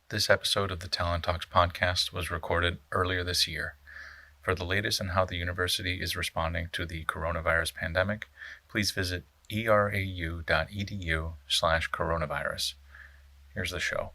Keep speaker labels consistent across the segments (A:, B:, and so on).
A: This episode of the Talon Talks podcast was recorded earlier this year. For the latest on how the university is responding to the coronavirus pandemic, please visit erau.edu/coronavirus. Here's the show.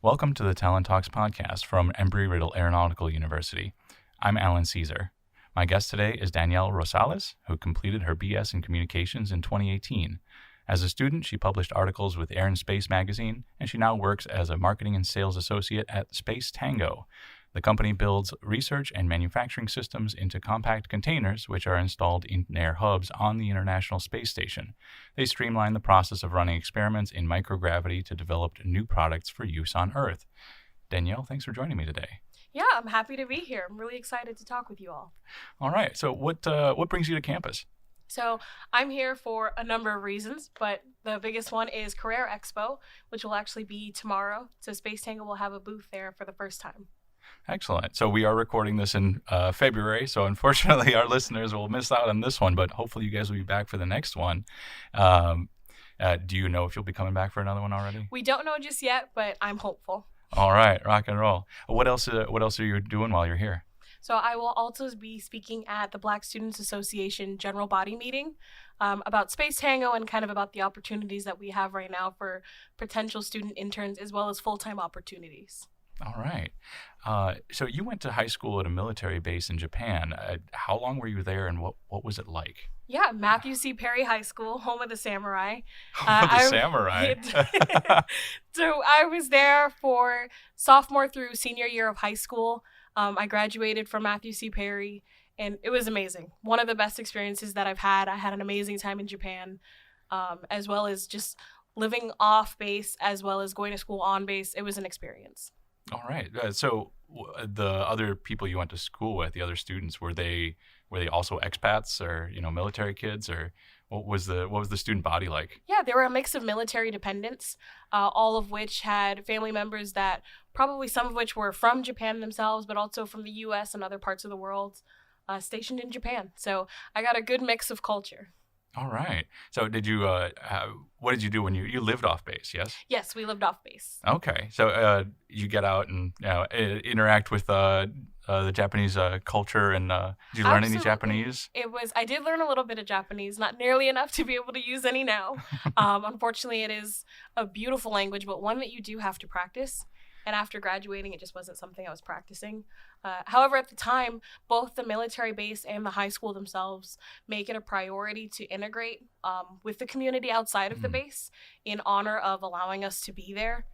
A: Welcome to the Talon Talks podcast from Embry-Riddle Aeronautical University. I'm Alan Caesar. My guest today is Danielle Rosales, who completed her BS in Communications in 2018. As a student, she published articles with Air and Space magazine, and she now works as a marketing and sales associate at Space Tango. The company builds research and manufacturing systems into compact containers, which are installed in air hubs on the International Space Station. They streamline the process of running experiments in microgravity to develop new products for use on Earth. Danielle, thanks for joining me today.
B: Yeah, I'm happy to be here. I'm really excited to talk with you all.
A: All right. So what brings you to campus?
B: So I'm here for a number of reasons, but the biggest one is Career Expo, which will actually be tomorrow. So Space Tango will have a booth there for the first time.
A: Excellent. So we are recording this in February, so unfortunately our listeners will miss out on this one, but hopefully you guys will be back for the next one. Do you know if you'll be coming back for another one already?
B: We don't know just yet, but I'm hopeful.
A: All right, rock and roll. What else are you doing while you're here?
B: So I will also be speaking at the Black Students Association General Body Meeting about Space Tango and kind of about the opportunities that we have right now for potential student interns as well as full-time opportunities.
A: All right. So you went to high school at a military base in Japan. How long were you there, and what was it like?
B: Yeah, Matthew C. Perry High School, home of the samurai.
A: Home of the samurai.
B: So I was there for sophomore through senior year of high school. I graduated from Matthew C. Perry, and it was amazing. One of the best experiences that I've had. I had an amazing time in Japan, as well as just living off base, as well as going to school on base. It was an experience.
A: All right. So the other people you went to school with, the other students, were they also expats or military kids, or what was the student body like?
B: Yeah, they were a mix of military dependents, all of which had family members that probably some of which were from Japan themselves, but also from the U.S. and other parts of the world, stationed in Japan. So I got a good mix of culture.
A: All right. So did you? What did you do when you lived off base? Yes.
B: Yes, we lived off base.
A: Okay. So you get out and interact with the Japanese culture, and did you learn any Japanese?
B: I did learn a little bit of Japanese, not nearly enough to be able to use any now. Unfortunately, it is a beautiful language, but one that you do have to practice. And after graduating, it just wasn't something I was practicing. However, at the time, both the military base and the high school themselves make it a priority to integrate with the community outside of the base in honor of allowing us to be there.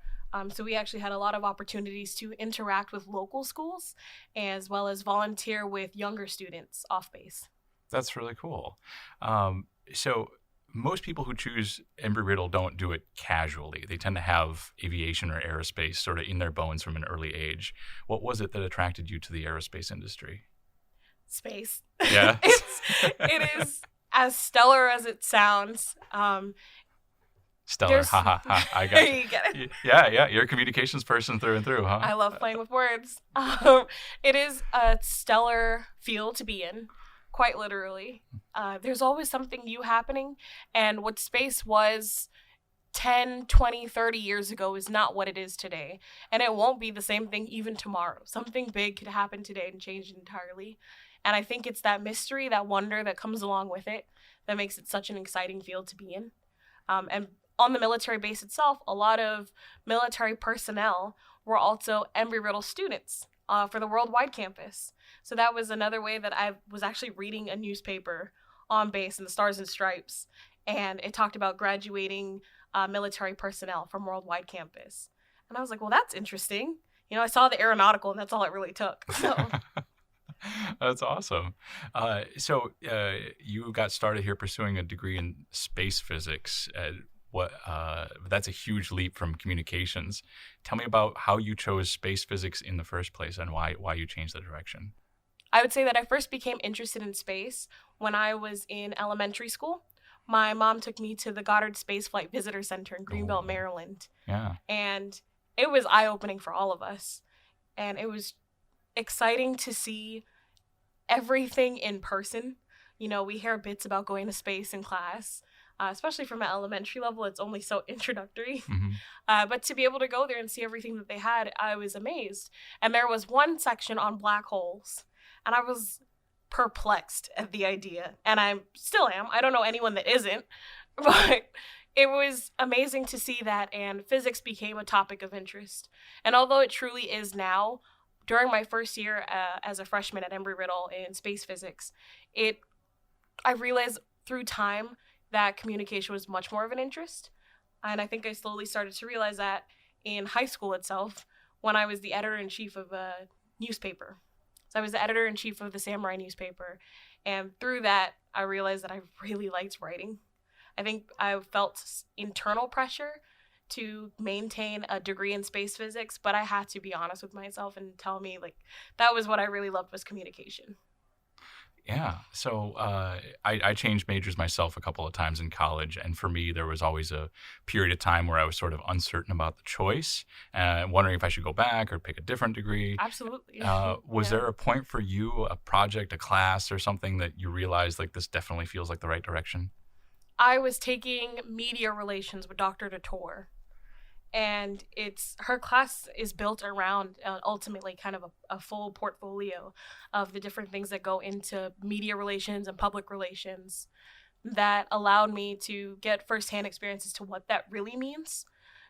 B: So we actually had a lot of opportunities to interact with local schools as well as volunteer with younger students off base.
A: That's really cool. So most people who choose Embry-Riddle don't do it casually. They tend to have aviation or aerospace sort of in their bones from an early age. What was it that attracted you to the aerospace industry?
B: Space.
A: Yeah.
B: It is as stellar as it sounds.
A: Stellar. Ha ha ha. I got
B: you. Get it.
A: Yeah. You're a communications person through and through, huh?
B: I love playing with words. It is a stellar field to be in. Quite literally. There's always something new happening, and what space was 10, 20, 30 years ago is not what it is today, and it won't be the same thing even tomorrow. Something big could happen today and change it entirely, and I think it's that mystery, that wonder that comes along with it that makes it such an exciting field to be in. And on the military base itself, a lot of military personnel were also Embry-Riddle students for the worldwide campus. So that was another way that I was actually reading a newspaper on base in the Stars and Stripes, and it talked about graduating military personnel from worldwide campus. And I was like, well, that's interesting. I saw the aeronautical, and that's all it really took. So.
A: That's awesome. So you got started here pursuing a degree in space physics. That's a huge leap from communications. Tell me about how you chose space physics in the first place and why you changed the direction.
B: I would say that I first became interested in space when I was in elementary school. My mom took me to the Goddard Space Flight Visitor Center in Greenbelt, Maryland.
A: Yeah.
B: And it was eye-opening for all of us. And it was exciting to see everything in person. We hear bits about going to space in class, especially from an elementary level. It's only so introductory.
A: Mm-hmm.
B: But to be able to go there and see everything that they had, I was amazed. And there was one section on black holes, and I was perplexed at the idea. And I still am. I don't know anyone that isn't. But it was amazing to see that, and physics became a topic of interest. And although it truly is now, during my first year as a freshman at Embry-Riddle in space physics, I realized through time that communication was much more of an interest. And I think I slowly started to realize that in high school itself, when I was the editor-in-chief of a newspaper. So I was the editor-in-chief of the Samurai newspaper. And through that, I realized that I really liked writing. I think I felt internal pressure to maintain a degree in space physics, but I had to be honest with myself and tell me, like, that was what I really loved, was communication.
A: Yeah. So I changed majors myself a couple of times in college. And for me, there was always a period of time where I was sort of uncertain about the choice, wondering if I should go back or pick a different degree.
B: Absolutely.
A: Was there a point for you, a project, a class, or something that you realized, like, this definitely feels like the right direction?
B: I was taking media relations with Dr. DeTore. And her class is built around ultimately kind of a full portfolio of the different things that go into media relations and public relations that allowed me to get firsthand experiences to what that really means.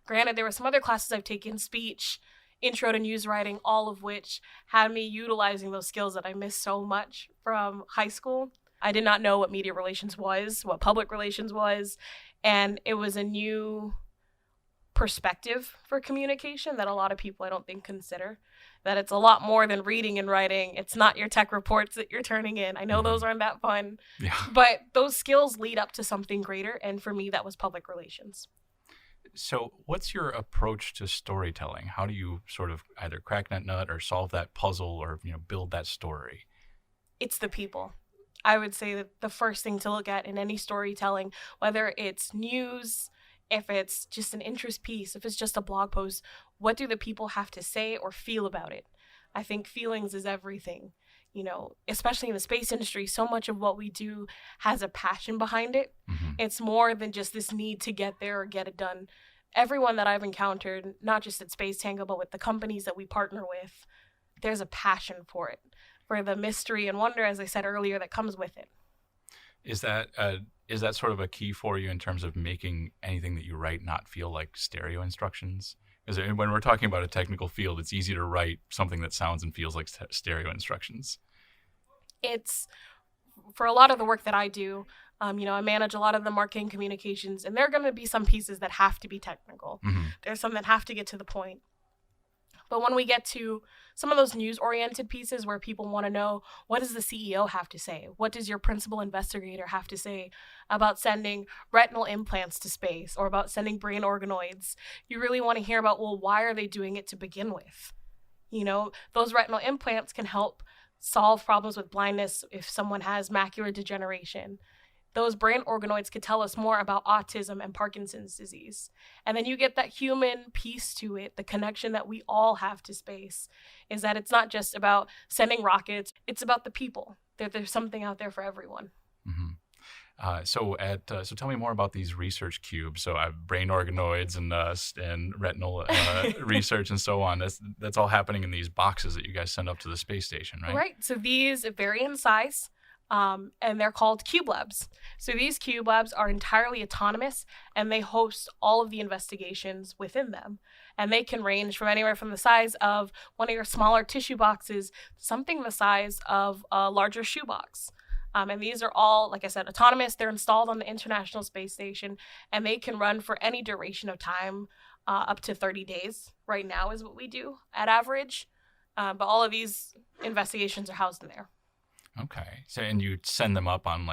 B: Granted, there were some other classes I've taken, speech, intro to news writing, all of which had me utilizing those skills that I missed so much from high school. I did not know what media relations was, what public relations was, and it was a new perspective for communication that a lot of people, I don't think, consider. That it's a lot more than reading and writing. It's not your tech reports that you're turning in. I know those aren't that fun, but those skills lead up to something greater, and for me, that was public relations.
A: So what's your approach to storytelling? How do you sort of either crack that nut or solve that puzzle or, build that story?
B: It's the people. I would say that the first thing to look at in any storytelling, whether it's news, if it's just an interest piece, if it's just a blog post, what do the people have to say or feel about it? I think feelings is everything. Especially in the space industry, so much of what we do has a passion behind it. Mm-hmm. It's more than just this need to get there or get it done. Everyone that I've encountered, not just at Space Tango, but with the companies that we partner with, there's a passion for it, for the mystery and wonder, as I said earlier, that comes with it.
A: Is that sort of a key for you in terms of making anything that you write not feel like stereo instructions? Because when we're talking about a technical field, it's easy to write something that sounds and feels like stereo instructions.
B: It's, for a lot of the work that I do, I manage a lot of the marketing communications, and there are going to be some pieces that have to be technical. Mm-hmm. There's some that have to get to the point. But when we get to some of those news-oriented pieces where people want to know, what does the CEO have to say? What does your principal investigator have to say about sending retinal implants to space or about sending brain organoids? You really want to hear about, well, why are they doing it to begin with? Those retinal implants can help solve problems with blindness if someone has macular degeneration. Those brain organoids could tell us more about autism and Parkinson's disease. And then you get that human piece to it, the connection that we all have to space, is that it's not just about sending rockets, it's about the people. There's something out there for everyone.
A: Mm-hmm. So tell me more about these research cubes. So brain organoids and retinal research and so on. That's all happening in these boxes that you guys send up to the space station, right?
B: Right. So these vary in size. And they're called cube labs. So these cube labs are entirely autonomous, and they host all of the investigations within them. And they can range from anywhere from the size of one of your smaller tissue boxes, something the size of a larger shoebox. And these are all, like I said, autonomous. They're installed on the International Space Station, and they can run for any duration of time, up to 30 days. Right now is what we do at average. But all of these investigations are housed in there.
A: Okay. So, and you send them up on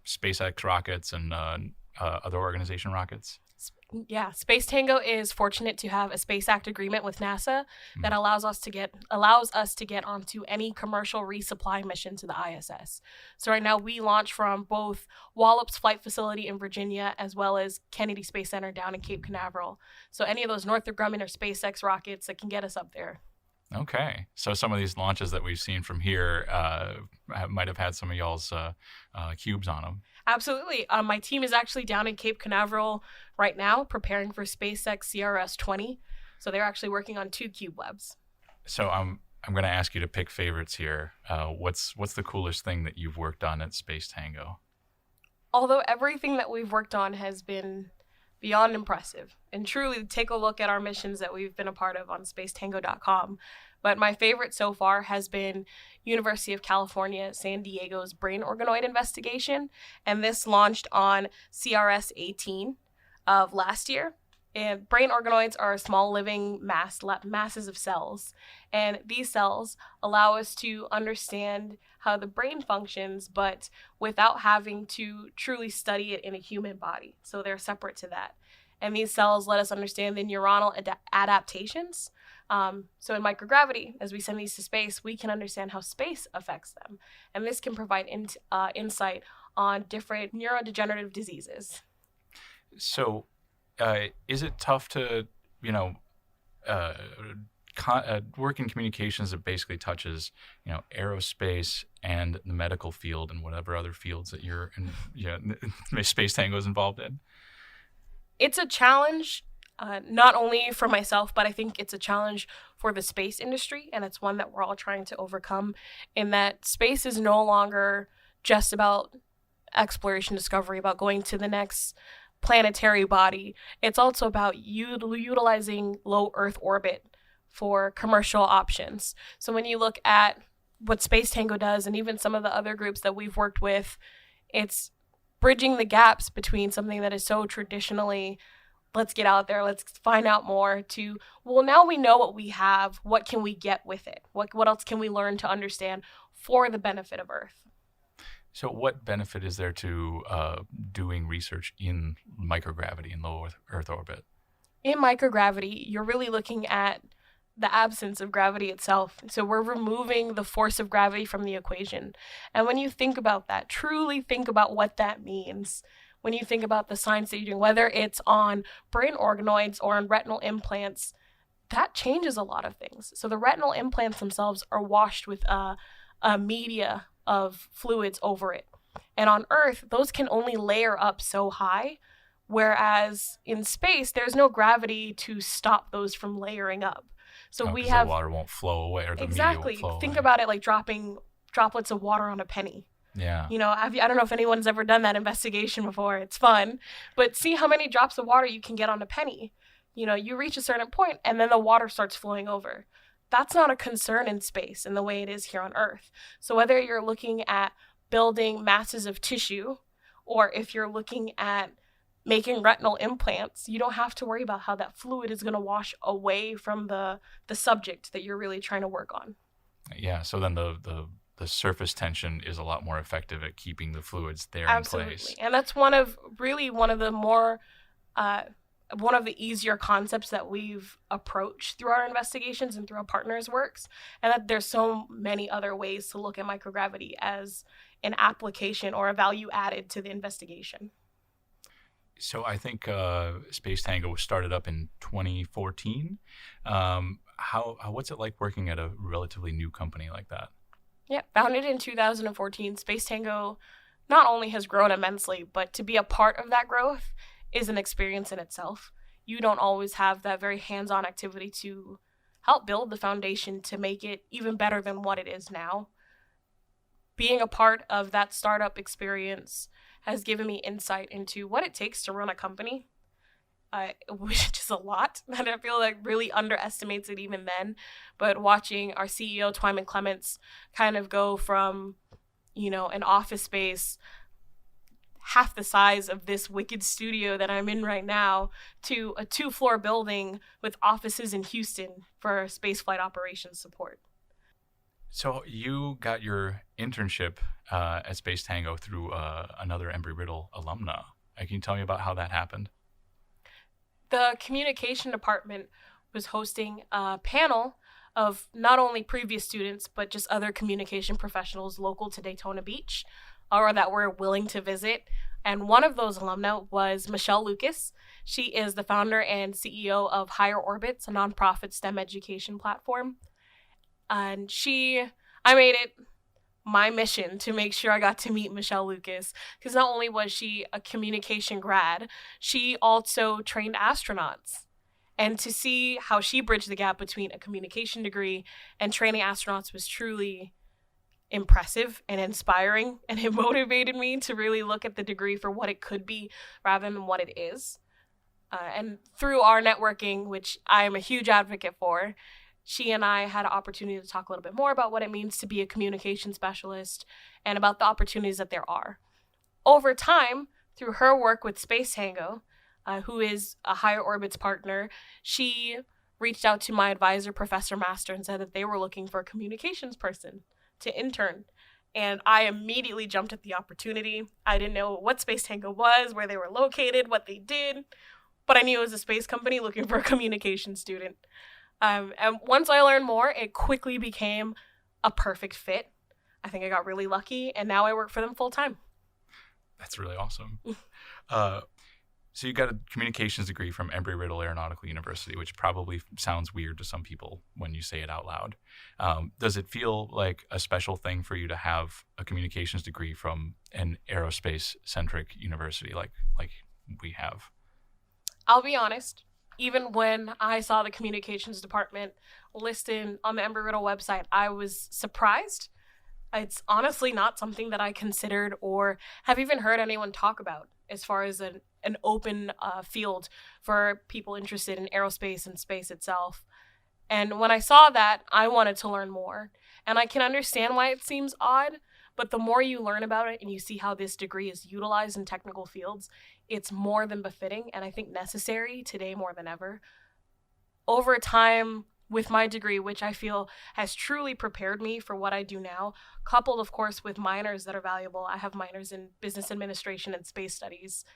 A: SpaceX rockets and other organization rockets?
B: Yeah. Space Tango is fortunate to have a Space Act agreement with NASA that allows us to get onto any commercial resupply mission to the ISS. So right now we launch from both Wallops Flight Facility in Virginia as well as Kennedy Space Center down in Cape Canaveral. So any of those Northrop Grumman or SpaceX rockets that can get us up there.
A: Okay. So some of these launches that we've seen from here might have had some of y'all's cubes on them.
B: Absolutely. My team is actually down in Cape Canaveral right now preparing for SpaceX CRS-20. So they're actually working on 2 cube labs.
A: So I'm going to ask you to pick favorites here. What's the coolest thing that you've worked on at Space Tango?
B: Although everything that we've worked on has been beyond impressive, and truly take a look at our missions that we've been a part of on spacetango.com. But my favorite so far has been University of California, San Diego's brain organoid investigation, and this launched on CRS-18 of last year. And brain organoids are small living masses of cells, and these cells allow us to understand how the brain functions, but without having to truly study it in a human body. So they're separate to that. And these cells let us understand the neuronal adaptations. So in microgravity, as we send these to space, we can understand how space affects them. And this can provide insight on different neurodegenerative diseases.
A: So is it tough to, work in communications that basically touches, aerospace and the medical field and whatever other fields that you're in, Space Tango is involved in?
B: It's a challenge, not only for myself, but I think it's a challenge for the space industry, and it's one that we're all trying to overcome, in that space is no longer just about exploration, discovery, about going to the next planetary body. It's also about utilizing low Earth orbit for commercial options. So when you look at what Space Tango does, and even some of the other groups that we've worked with, it's bridging the gaps between something that is so traditionally, let's get out there, let's find out more, to, well, now we know what we have, what can we get with it? What else can we learn to understand for the benefit of Earth?
A: So what benefit is there to doing research in microgravity in low Earth orbit?
B: In microgravity, you're really looking at the absence of gravity itself. So we're removing the force of gravity from the equation. And when you think about that, truly think about what that means. When you think about the science that you're doing, whether it's on brain organoids or on retinal implants, that changes a lot of things. So the retinal implants themselves are washed with a media of fluids over it. And on Earth, those can only layer up so high, whereas in space, there's no gravity to stop those from layering up. So we have
A: the water won't flow away, or the
B: exactly.
A: media won't flow
B: Think
A: away.
B: about it like dropping droplets of water on a penny.
A: Yeah.
B: I don't know if anyone's ever done that investigation before. It's fun, but see how many drops of water you can get on a penny. You reach a certain point and then the water starts flowing over. That's not a concern in space in the way it is here on Earth. So whether you're looking at building masses of tissue, or if you're looking at making retinal implants, you don't have to worry about how that fluid is going to wash away from the subject that you're really trying to work on.
A: Yeah, so then the surface tension is a lot more effective at keeping the fluids there
B: Absolutely.
A: in place.
B: And that's one of the easier concepts that we've approached through our investigations and through our partners' works, and that there's so many other ways to look at microgravity as an application or a value added to the investigation.
A: So I think Space Tango was started up in 2014. What's it like working at a relatively new company like that?
B: Yeah, founded in 2014, Space Tango not only has grown immensely, but to be a part of that growth is an experience in itself. You don't always have that very hands-on activity to help build the foundation to make it even better than what it is now. Being a part of that startup experience has given me insight into what it takes to run a company, which is a lot, and I feel like really underestimates it even then. But watching our CEO, Twyman Clements, kind of go from, an office space half the size of this wicked studio that I'm in right now to a 2-floor building with offices in Houston for spaceflight operations support.
A: So you got your internship at Space Tango through another Embry-Riddle alumna. Can you tell me about how that happened?
B: The communication department was hosting a panel of not only previous students, but just other communication professionals local to Daytona Beach, or that were willing to visit. And one of those alumna was Michelle Lucas. She is the founder and CEO of Higher Orbits, a nonprofit STEM education platform. And I made it my mission to make sure I got to meet Michelle Lucas, because not only was she a communication grad, she also trained astronauts. And to see how she bridged the gap between a communication degree and training astronauts was truly impressive and inspiring, and it motivated me to really look at the degree for what it could be rather than what it is. And through our networking, which I am a huge advocate for, she and I had an opportunity to talk a little bit more about what it means to be a communication specialist and about the opportunities that there are. Over time, through her work with Space Tango, who is a higher orbits partner, she reached out to my advisor, Professor Master, and said that they were looking for a communications person to intern. And I immediately jumped at the opportunity. I didn't know what Space Tango was, where they were located, what they did, but I knew it was a space company looking for a communication student. And once I learned more, it quickly became a perfect fit. I think I got really lucky, and now I work for them full time.
A: That's really awesome. So you got a communications degree from Embry-Riddle Aeronautical University, which probably sounds weird to some people when you say it out loud. Does it feel like a special thing for you to have a communications degree from an aerospace-centric university like we have?
B: I'll be honest. Even when I saw the communications department listed on the Embry-Riddle website, I was surprised. It's honestly not something that I considered or have even heard anyone talk about as far as an open field for people interested in aerospace and space itself. And when I saw that, I wanted to learn more. And I can understand why it seems odd, but the more you learn about it and you see how this degree is utilized in technical fields, it's more than befitting and I think necessary today more than ever. Over time, with my degree, which I feel has truly prepared me for what I do now, coupled, of course, with minors that are valuable. I have minors in business administration and space studies.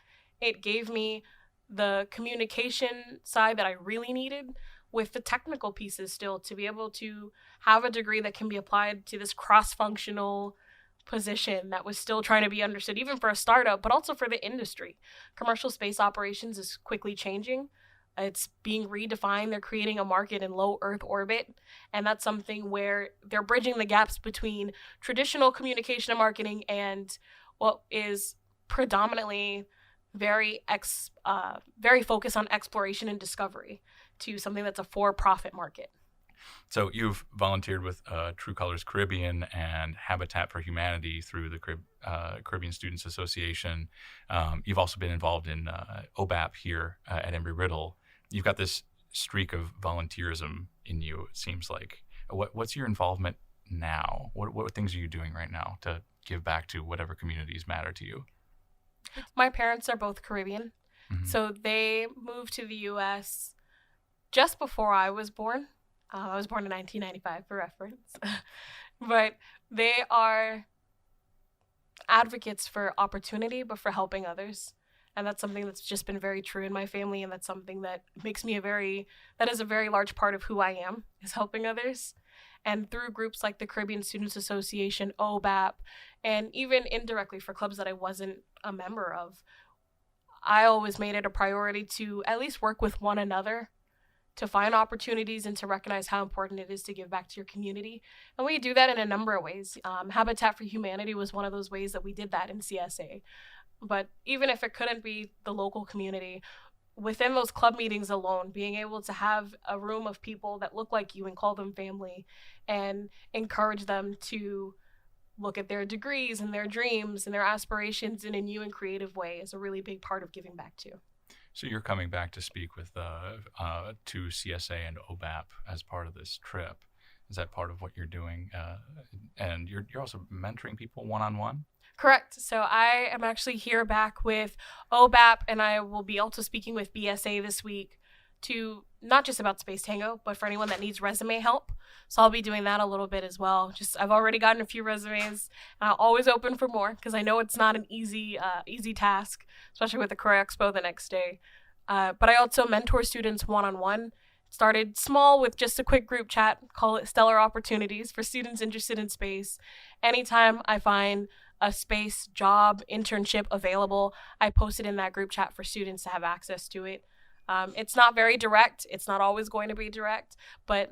B: It gave me the communication side that I really needed with the technical pieces still to be able to have a degree that can be applied to this cross-functional position that was still trying to be understood, even for a startup, but also for the industry. Commercial space operations is quickly changing. It's being redefined. They're creating a market in low Earth orbit. And that's something where they're bridging the gaps between traditional communication and marketing and what is predominantly very focused on exploration and discovery to something that's a for-profit market.
A: So you've volunteered with True Colors Caribbean and Habitat for Humanity through the Caribbean Students Association. You've also been involved in OBAP here at Embry-Riddle. You've got this streak of volunteerism in you, it seems like. What's your involvement now? What things are you doing right now to give back to whatever communities matter to you?
B: My parents are both Caribbean. Mm-hmm. So they moved to the U.S. just before I was born. I was born in 1995 for reference. But they are advocates for opportunity, but for helping others. And that's something that's just been very true in my family. And that's something that makes me that is a very large part of who I am, is helping others. And through groups like the Caribbean Students Association, OBAP, and even indirectly for clubs that I wasn't a member of, I always made it a priority to at least work with one another to find opportunities and to recognize how important it is to give back to your community. And we do that in a number of ways. Habitat for Humanity was one of those ways that we did that in CSA. But even if it couldn't be the local community, within those club meetings alone, being able to have a room of people that look like you and call them family and encourage them to look at their degrees and their dreams and their aspirations in a new and creative way is a really big part of giving back too.
A: So you're coming back to speak with to CSA and OBAP as part of this trip. Is that part of what you're doing? And you're also mentoring people one-on-one?
B: Correct. So I am actually here back with OBAP, and I will be also speaking with BSA this week to not just about Space Tango, but for anyone that needs resume help. So I'll be doing that a little bit as well. I've already gotten a few resumes, and I'll always open for more because I know it's not an easy task, especially with the Career Expo the next day. But I also mentor students one-on-one. Started small with just a quick group chat, call it Stellar Opportunities for students interested in space. Anytime I find a space job, internship available, I post it in that group chat for students to have access to it. It's not very direct. It's not always going to be direct, but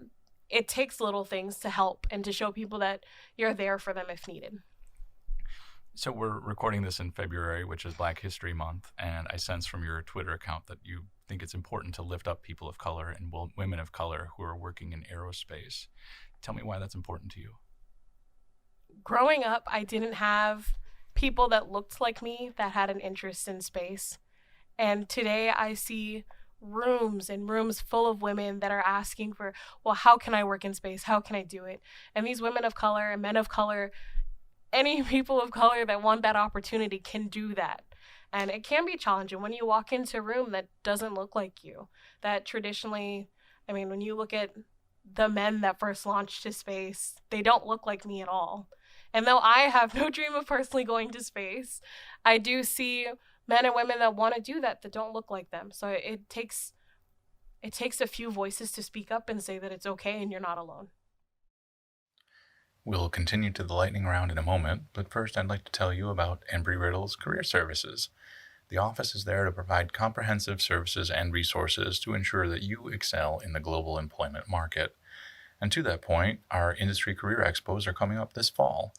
B: it takes little things to help and to show people that you're there for them if needed.
A: So we're recording this in February, which is Black History Month, and I sense from your Twitter account that you think it's important to lift up people of color and women of color who are working in aerospace. Tell me why that's important to you.
B: Growing up, I didn't have people that looked like me that had an interest in space. And today I see rooms and rooms full of women that are asking for, well, how can I work in space? How can I do it? And these women of color and men of color, any people of color that want that opportunity can do that. And it can be challenging when you walk into a room that doesn't look like you. That traditionally, I mean, when you look at the men that first launched to space, they don't look like me at all. And though I have no dream of personally going to space, I do see men and women that want to do that don't look like them. So it takes a few voices to speak up and say that it's okay and you're not alone.
A: We'll continue to the lightning round in a moment, but first I'd like to tell you about Embry-Riddle's Career Services. The office is there to provide comprehensive services and resources to ensure that you excel in the global employment market. And to that point, our industry career expos are coming up this fall.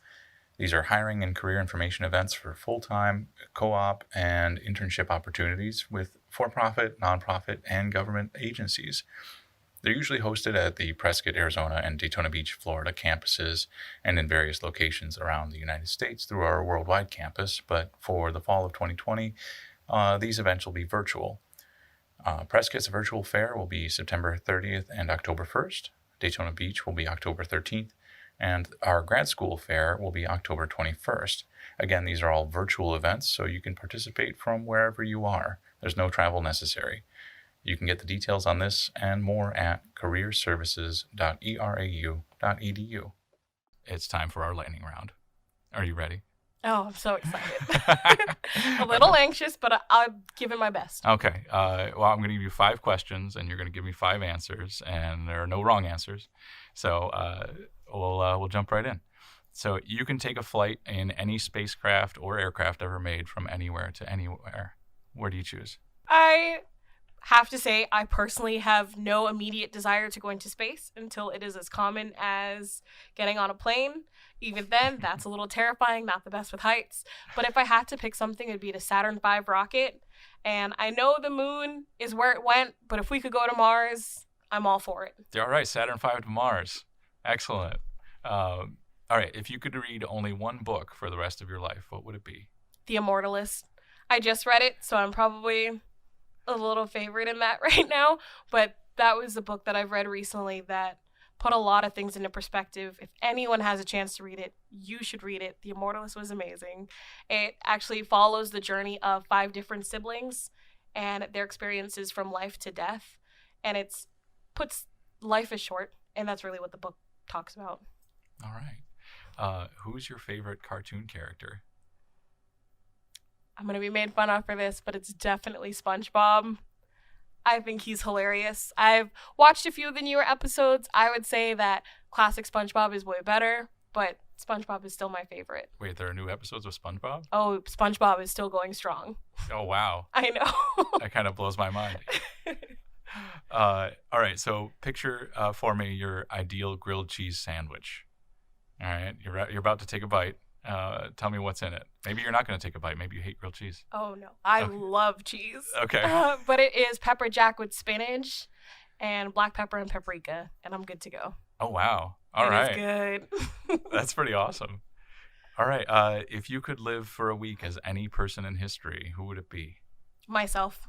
A: These are hiring and career information events for full-time, co-op, and internship opportunities with for-profit, nonprofit, and government agencies. They're usually hosted at the Prescott, Arizona, and Daytona Beach, Florida campuses and in various locations around the United States through our worldwide campus, but for the fall of 2020, these events will be virtual. Prescott's virtual fair will be September 30th and October 1st. Daytona Beach will be October 13th, and our grad school fair will be October 21st. Again, these are all virtual events, so you can participate from wherever you are. There's no travel necessary. You can get the details on this and more at careerservices.erau.edu. It's time for our lightning round. Are you ready?
B: Oh, I'm so excited. A little anxious, but I'll give it my best.
A: Okay. Well, I'm going to give you 5 questions, and you're going to give me 5 answers, and there are no wrong answers. So we'll jump right in. So you can take a flight in any spacecraft or aircraft ever made from anywhere to anywhere. Where do you choose?
B: I have to say, I personally have no immediate desire to go into space until it is as common as getting on a plane. Even then, that's a little terrifying, not the best with heights. But if I had to pick something, it would be the Saturn V rocket. And I know the moon is where it went, but if we could go to Mars, I'm all for it.
A: All right, Saturn V to Mars. Excellent. All right, if you could read only one book for the rest of your life, what would it be?
B: The Immortalist. I just read it, so I'm probably a little favorite in that right now, but that was a book that I've read recently that put a lot of things into perspective. If anyone has a chance to read it, you should read it. The Immortalist was amazing. It actually follows the journey of 5 different siblings and their experiences from life to death, and it's puts life is short, and that's really what the book talks about.
A: All right. Who's your favorite cartoon character?
B: I'm going to be made fun of for this, but it's definitely SpongeBob. I think he's hilarious. I've watched a few of the newer episodes. I would say that classic SpongeBob is way better, but SpongeBob is still my favorite.
A: Wait, there are new episodes of SpongeBob?
B: Oh, SpongeBob is still going strong.
A: Oh, wow.
B: I know.
A: That kind of blows my mind. All right, so picture for me your ideal grilled cheese sandwich. All right, you're about to take a bite. Tell me what's in it. Maybe you're not going to take a bite. Maybe you hate grilled cheese.
B: Oh, no. I love cheese.
A: Okay.
B: But it is pepper jack with spinach and black pepper and paprika, and I'm good to go.
A: Oh, wow. All right.
B: It is good.
A: That's pretty awesome. All right. If you could live for a week as any person in history, who would it be?
B: Myself.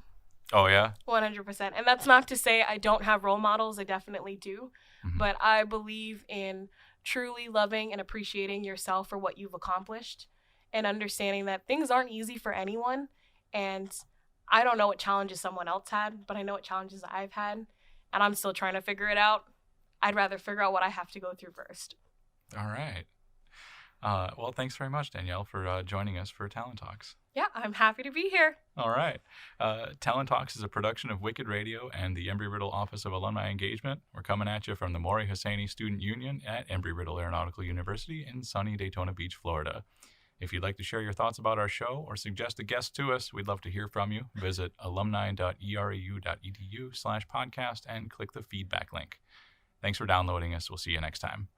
A: Oh, yeah?
B: 100%. And that's not to say I don't have role models. I definitely do. Mm-hmm. But I believe in truly loving and appreciating yourself for what you've accomplished and understanding that things aren't easy for anyone. And I don't know what challenges someone else had, but I know what challenges I've had, and I'm still trying to figure it out. I'd rather figure out what I have to go through first.
A: All right. Well, thanks very much, Danielle, for joining us for Talon Talks.
B: Yeah, I'm happy to be here.
A: All right. Talon Talks is a production of Wicked Radio and the Embry-Riddle Office of Alumni Engagement. We're coming at you from the Maury Hosseini Student Union at Embry-Riddle Aeronautical University in sunny Daytona Beach, Florida. If you'd like to share your thoughts about our show or suggest a guest to us, we'd love to hear from you. Visit alumni.erau.edu/podcast and click the feedback link. Thanks for downloading us. We'll see you next time.